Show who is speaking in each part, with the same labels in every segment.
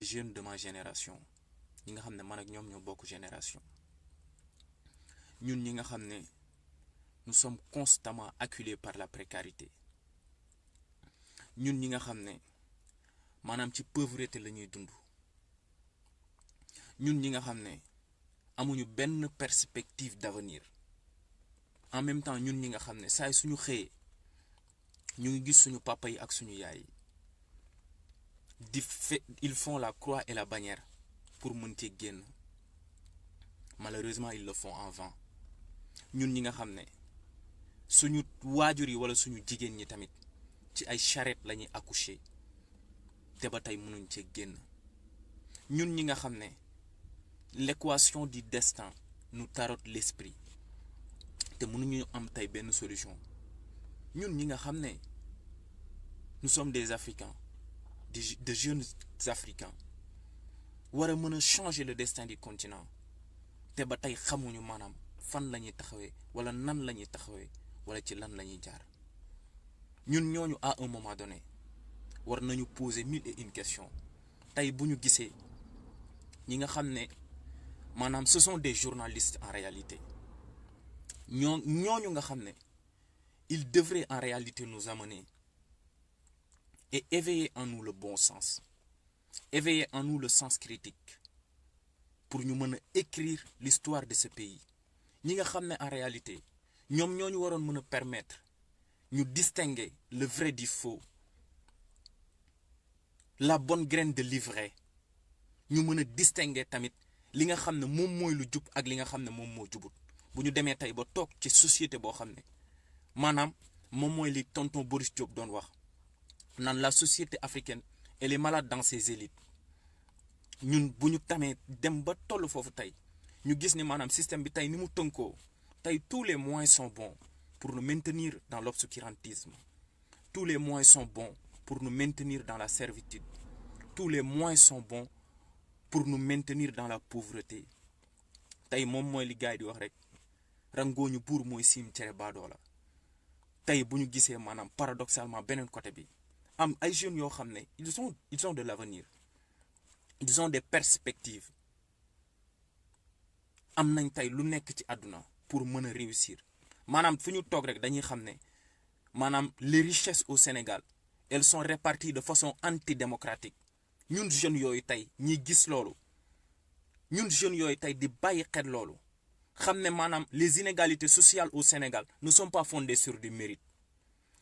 Speaker 1: jeunes de ma génération ñi nga xam ne man ak ñoom ñoo bokk génération ñun ñi nga xam ne nous sommes constamment acculés par la précarité ñun ñi nga xam ne maanaam ci pauvreté la ñuy dund ñun ñi nga xam ne amuñu benn perspective d'avenir en même temps ñun ñi nga xam ne saay suñu xëyee ñu ngi gis suñu papa yi ak suñu yaay yi ils font la croix et la bannière pour mën ci génn malheureusement ils le font en vain ñun ñi nga xam ne suñu waajur yi wala suñu jigéen ñi tamit ci ay charrette la ñuy accoucher te ba tey mënuñ ci génn ñun ñi nga xam ne l'équation du destin nous tarote l'esprit te mënuñu am tey benn solution ñun ñi nga xam ne nous sommes des Africains de jeunes Africains war a mën a changer le destin du continent te ba tey xamuñu maanaam fan la ñuy taxawee wala nan la ñuy taxawee wala ci lan la ñuy jaar ñun ñooñu à un moment donné war nañu poser mille et une questions tey bu ñu gisee ñi nga xam ne maanaam ce sont des journalistes en réalité ñooñu nga xam ne ils devraient en réalité nous amener et éveiller en nous le bon sens éveiller en nous le sens critique pour ñu mën a écrire l'histoire de ce pays ñi nga xam ne en réalité ñoom ñoo ñu waroon mën a permettre ñu distinguer le vrai du faux la bonne graine de l'ivraie ñu mën a distinguer tamit li nga xam ne moom mooy lu jub ak li nga xam ne moom moo jubut bu ñu demee tey ba toog ci société boo xam ne maanaam moom mooy li tonton Boris Diop doon wax naan la société africaine elle est malade dans ses élites ñun bu ñu tamee dem ba toll foofu tey ñu gis ni maanaam système bi tey ni mu tënkoo tey tous les moyens sont bons pour nous maintenir dans l'obscurantisme tous les moyens sont bons pour nous maintenir dans la servitude tous les moyens sont bons pour nous maintenir dans la pauvreté tey moom mooy li gars yi di wax rek rangooñu buur mooy siim cere baadoo la tey bu ñu gisee maanaam paradoxalement beneen côté bi am ay jeunes yoo xam ne ils ont de l'avenir ils ont des perspectives am nañ tey lu nekk ci àdduna pour mën a réussir maanaam fu ñu toog rek dañuy xam ne maanaam les richesses au Sénégal elles sont réparties de façon antidémocratique ñun jeunes yooyu tey ñiy gis loolu ñun jeunes yooyu tey di bàyyi xel loolu xam ne maanaam les inégalités sociales au Sénégal ne sont pas fondées sur du mérite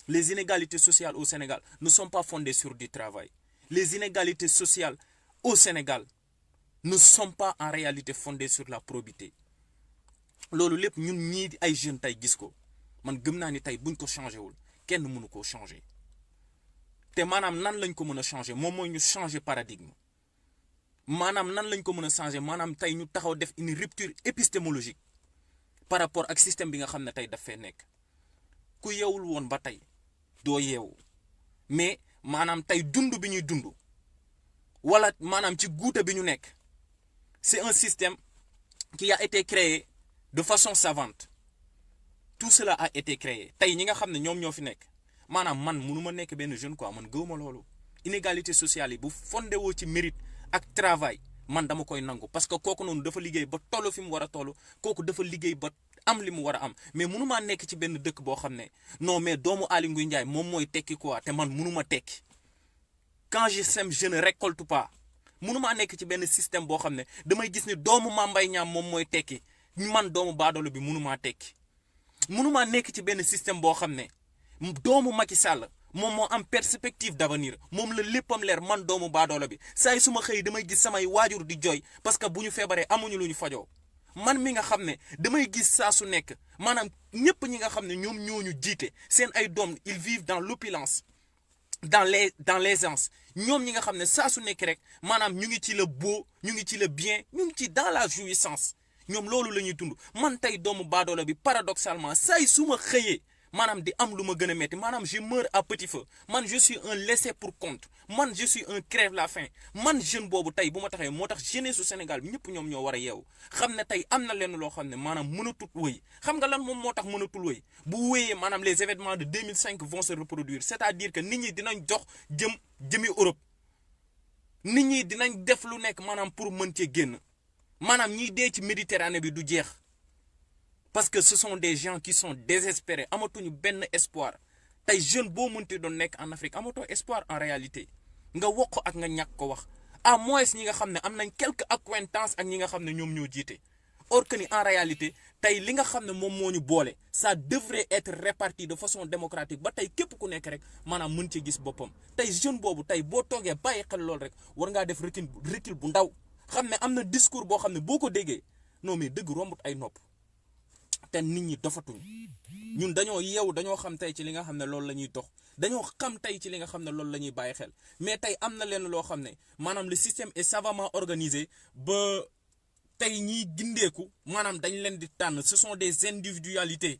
Speaker 1: les inégalités sociales au Sénégal ne sont pas fondées sur du travail les inégalités sociales au Sénégal ne sont pas en réalité fondées sur la probité loolu lépp ñun ñii di ay jeunes tey gis ko man gëm naa ni tey buñ ko changé wul kenn mënu koo changé te maanaam nan lañ ko mën a changé moom mooy ñu changé paradigme maanaam nan lañ ko mën a changé maanaam tey ñu taxaw def une rupture épistémologique par rapport ak système bi nga xam ne tey daf fee nekk ku yeewul woon ba tey doo yeewu mais maanaam tey dund bi ñuy dund wala maanaam ci guute bi ñu nekk c'est un système qui a été créé de façon savante tout cela a été créé tey ñi nga xam ne ñoom ñoo fi nekk maanaam man mënuma nekk benn jeune quoi man gëwuma loolu inégalité sociale yi bu fondé woo ci mérite ak travail man dama koy nangu parce que kooku noonu dafa liggéey ba toll fi mu war a toll kooku dafa liggéey ba am li mu war a am mais mënumaa nekk ci benn dëkk boo xam ne non mais doomu Aly Ngouille Ndiaye moom mooy tekki quoi te man mënuma tekki quand je sème je ne récolte pas mënumaa nekk ci benn système boo xam ne damay gis ni doomu Mame Mbaye Niang moom mooy tekki man doomu baadoolo bi mënumaa tekki mënumaa nekk ci benn système boo xam ne doomu Macky Sall moom moo am perspective d'avenir moom la léppam leer man doomu baadoolo bi saa yi su ma xëy damay gis samay waajur di jooy parce que bu ñu feebaree amuñu lu ñu fajoo man mi nga xam ne damay gis saa su nekk maanaam ñëpp ñi nga xam ne ñoom ñooñu jiite seen ay doom ils vivent dans l'opulence dans l'aisance ñoom ñi nga xam ne saa su nekk rek maanaam ñu ngi ci le beau ñu ngi ci le bien ñu ngi ci dans la jouissance ñoom loolu la ñuy dund man tey doomu baadoola bi paradoxalement saa yi su ma xëyee maanaam di am lu ma gën a metti maanaam je meurs à petit feu man je suis un laissé pour compte man je suis un crève la faim man jeune boobu tey bu ma taxee moo tax jeunesse su Sénégal bi ñëpp ñoom ñoo war a yeewu xam ne tey am na lenn loo xam ne maanaam mënatul wëy xam nga lan moom moo tax mënatul wëy bu wëyee maanaam les événements de 2005 vont se reproduire c'est-à-dire que nit ñi dinañ jox jëmi Europe nit ñi dinañ def lu nekk maanaam pour mën cee génn maanaam ñiy dee ci Méditerranée bi du jeex parce que ce sont des gens qui sont désespérés amatuñu benn espoir tey jeune boo mënti doon nekk en Afrique amatoo espoir en réalité nga wax ko ak nga ñàkk ko wax à moins ñi nga xam ne am nañ quelque accointance ak ñi nga xam ne ñoom ñoo jiite or que ni en réalité tey li nga xam ne moom moo ñu boole ça devrait être réparti de façon démocratique ba tey képp ku nekk rek maanaam mën ci gis boppam tey jeune boobu tey boo toogee bàyyi xel loolu rek war ngaa def recul bu ndaw xam ne am na discours boo xam ne boo ko déggee non mais dëgg rombut ay nopp te nit ñi dofatuñ ñun dañoo yeewu dañoo xam tey ci li nga xam ne loolu la ñuy dox dañoo xam tey ci li nga xam ne loolu la ñuy bàyyi xel mais tey am na leen loo xam ne maanaam le système est savamment organisé ba tey ñiy gindeeku maanaam dañ leen di tànn ce sont des individualités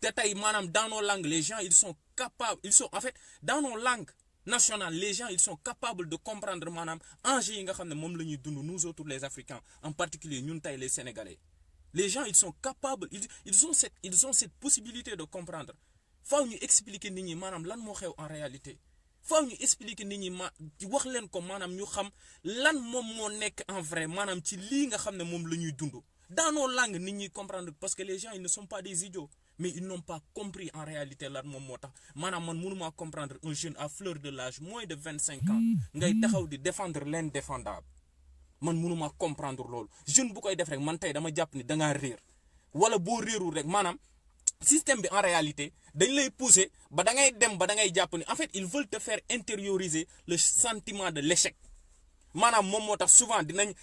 Speaker 1: te tey maanaam dans nos langues les gens ils sont capables en fait dans nos langues nationales les gens ils sont capables de comprendre maanaam enjeux yi nga xam ne moom la ñuy dund nous autres les Africains en particulier ñun tey les Sénégalais les gens ils sont capables ils ont cette possibilité de comprendre faaw ñu expliquer nit ñi maanaam lan moo xew en réalité faaw ñu expliquer nit ñi wax leen ko maanaam ñu xam lan moom moo nekk en vrai maanaam ci lii nga xam ne moom la ñuy dund dans nos langues nit ñi comprendre parce que les gens ils ne sont pas des idiots mais ils n'ont pas compris en réalité lan moom moo tax maanaam man mënumaa comprendre un jeune à fleur de l'âge moins de 25 ans ngay taxaw di défendre l'indéfendable man mënumaa comprendre loolu jeune bu koy def rek man tey dama jàpp ni da ngaa réer wala boo réerul rek maanaam système bi en réalité dañ lay pousser ba da ngay dem ba da ngay jàpp ni en fait ils veulent te faire intérioriser le sentiment de l'échec maanaam moom moo tax souvent dinañ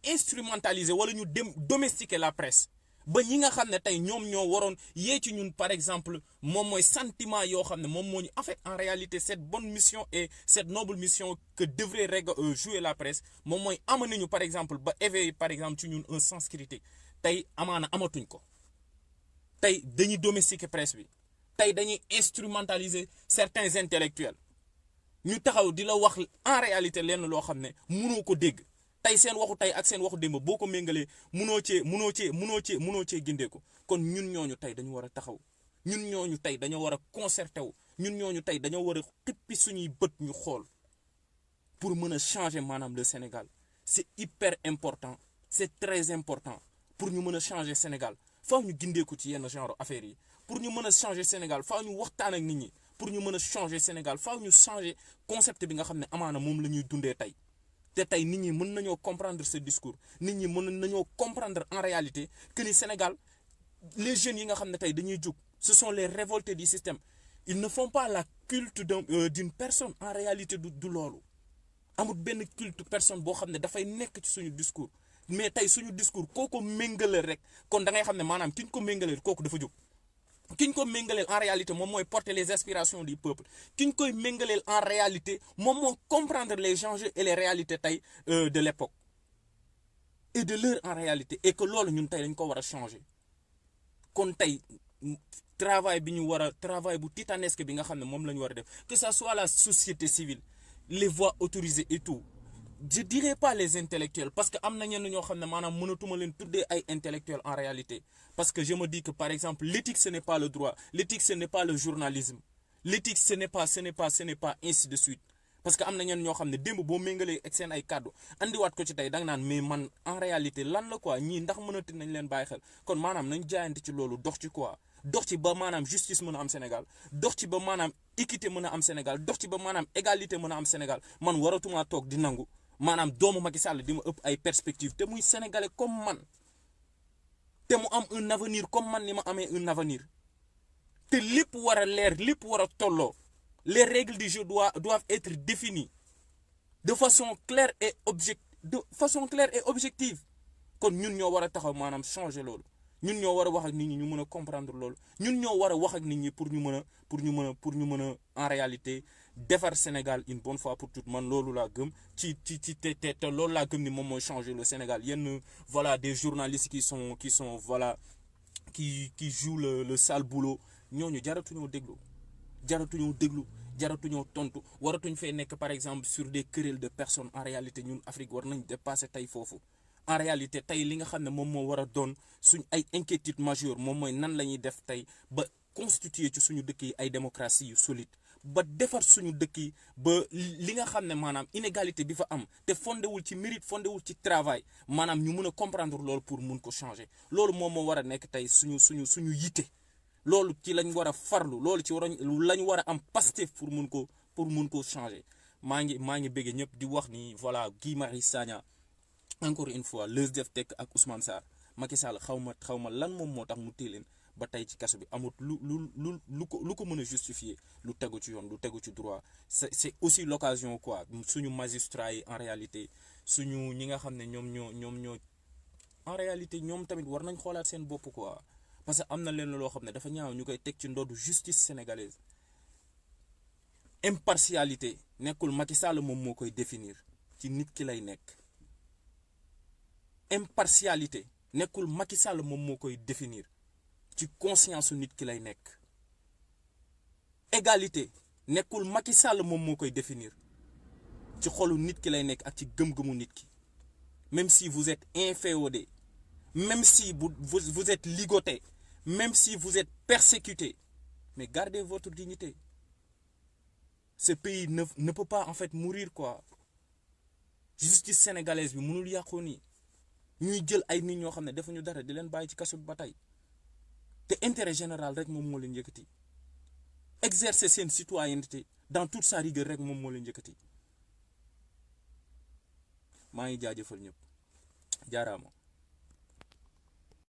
Speaker 1: instrumentaliser wala ñu domestiquer la presse ba ñi nga xam ne tey ñoom ñoo waroon yee ci ñun par exemple moom mooy sentiment yoo xam ne moom moo ñu en fait en réalité cette bonne mission et cette noble mission que devrait jouer la presse moom mooy amener ñu par exemple ba éveiller par exemple ci ñun un sens critique tey amaana amatuñ ko tey dañuy domestiquer presse bi tey dañuy instrumentaliser certains intellectuels ñu taxaw di la wax en réalité lenn loo xam ne mënoo ko dégg tey seen waxu tey ak seen waxu démb boo ko méngalee munoo cee gindee ko kon ñun ñooñu tey dañu war a taxaw ñun ñooñu tey dañoo war a concerté wu ñun ñooñu tey dañoo war a xippi suñuy bët ñu xool pour mën a changer maanaam le Sénégal c'est hyper important c'est très important pour ñu mën a changer Sénégal faaw ñu gindeeku ci yenn genre affaires yi pour ñu mën a changer Sénégal faaw ñu waxtaan ak nit ñi pour ñu mën a changer Sénégal faaw ñu changer concept bi nga xam ne amaana moom la ñuy dundee tey te tey nit ñi mën nañoo comprendre ce discours nit ñi mën nañoo comprendre en réalité que ni Sénégal les jeunes yi nga xam ne tey dañuy jug ce sont les révoltés du système ils ne font pas la culte d'une personne en réalité du loolu amul benn culte personne boo xam ne dafay nekk ci suñu discours mais tey suñu discours kooku méngale rek kon da ngay xam ne maanaam ki ñu ko méngaleel kooku dafa jóg ki ñu ko méngaleel en réalité moom mooy porter les aspirations du peuple ki ñu koy méngaleel en réalité moom moo comprendre les enjeux et les réalités tey de l'époque et de l'heure en réalité et que loolu ñun tey dañ ko war a changer kon tey travail bu titanesque bi nga xam ne moom la ñu war a def que ça soit la société civile les voix autorisées et tout je dirais pas les intellectuels parce que am na ñenn ñoo xam ne maanaam mënatuma leen tuddee ay intellectuels en réalité parce que je me dis que par exemple l'éthique ce n'est pas le droit l'éthique ce n'est pas le journalisme l'éthique ce n'est pas ainsi de suite parce que am na ñenn ñoo xam ne démb boo méngalee ak seen ay kàddu andiwaat ko ci tey da nga naan mais man en réalité lan la quoi ñii ndax mënati nañ leen bàyyi xel kon maanaam nañ jaayante ci loolu dox ci quoi dox ci ba maanaam justice mën a am Sénégal dox ci ba maanaam équité mën a am Sénégal dox ci ba maanaam égalité mën a am Sénégal man waratuma toog di nangu maanaam doomu Macky Sall di ma ëpp ay perspectives te muy sénégalais comme man te mu am un avenir comme man ni ma amee un avenir te lépp war a leer lépp war a tolloo les règles du jeu doivent être définies de façon claire et objective kon ñun ñoo war a taxaw maanaam changer loolu ñun ñoo war a wax ak nit ñi ñu mën a comprendre loolu ñun ñoo war a wax ak nit ñi pour ñu mën a en réalité defar Sénégal une bonne fois pour toutes man loolu laa gëm te loolu laa gëm ni moom mooy changer le Sénégal yenn voilà des journalistes qui sont voilà qui jouent le sale boulot ñooñu jaratuñoo déglu jaratuñoo tontu waratuñ fee nekk par exemple sur des querelles de personnes en réalité ñun Afrique war nañ dépasser tey foofu en réalité tey li nga xam ne moom moo war a doon suñ ay inquiétude majeure moom mooy nan la ñuy def tey ba constituer ci suñu dëkk yi ay démocratie yu solide ba defar suñu dëkk yi ba li nga xam ne maanaam inégalité bi fa am te fondé wul ci mérite fondé wul ci travail maanaam ñu mun a comprendre loolu pour mun ko changer loolu moom moo war a nekk tey suñu yitte loolu ci lañ war a farlu loolu ci lañ war a am Pastef pour mun ko changer maa ngi bëgg ñëpp di wax ni voilà Guy Marius Sagna encore une fois Leuz Def Tek ak Ousmane Sarr Macky Sall xaw ma lan moom moo tax mu téye leen ba tey ci kaso bi amut lu ko mën a justifier lu tegu ci yoon lu tegu ci droit c'est aussi l'occasion quoi suñu magistrats yi en réalité suñu ñi nga xam ne ñoom ñoo en réalité ñoom tamit war nañ xoolaat seen bopp quoi parce que am na leen loo xam ne dafa ñaaw ñu koy teg ci ndoddu justice sénégalaise impartialité nekkul Macky Sall moom moo koy définir ci nit ki lay nekk impartialité nekkul Macky Sall moom moo koy définir ci conscience nit ki lay nekk égalité nekkul Macky Sall moom moo koy définir ci xolu nit ki lay nekk ak ci gëm-gëmu nit ki même si vous êtes inféodé même si vous êtes ligoté même si vous êtes persécuté mais gardez votre dignité ce pays ne peut pas en fait mourir quoi justice sénégalaise bi mënul yàqoo nii ñuy jël ay nit ñoo xam ne defuñu dara di leen bàyyi ci kaso bi ba tey te intérêt général rek moom moo leen yëkkati exercer seen citoyenneté dans toute sa rigueur rek moom moo leen yëkkati maa ngi jaajëfal ñëpp jaaraama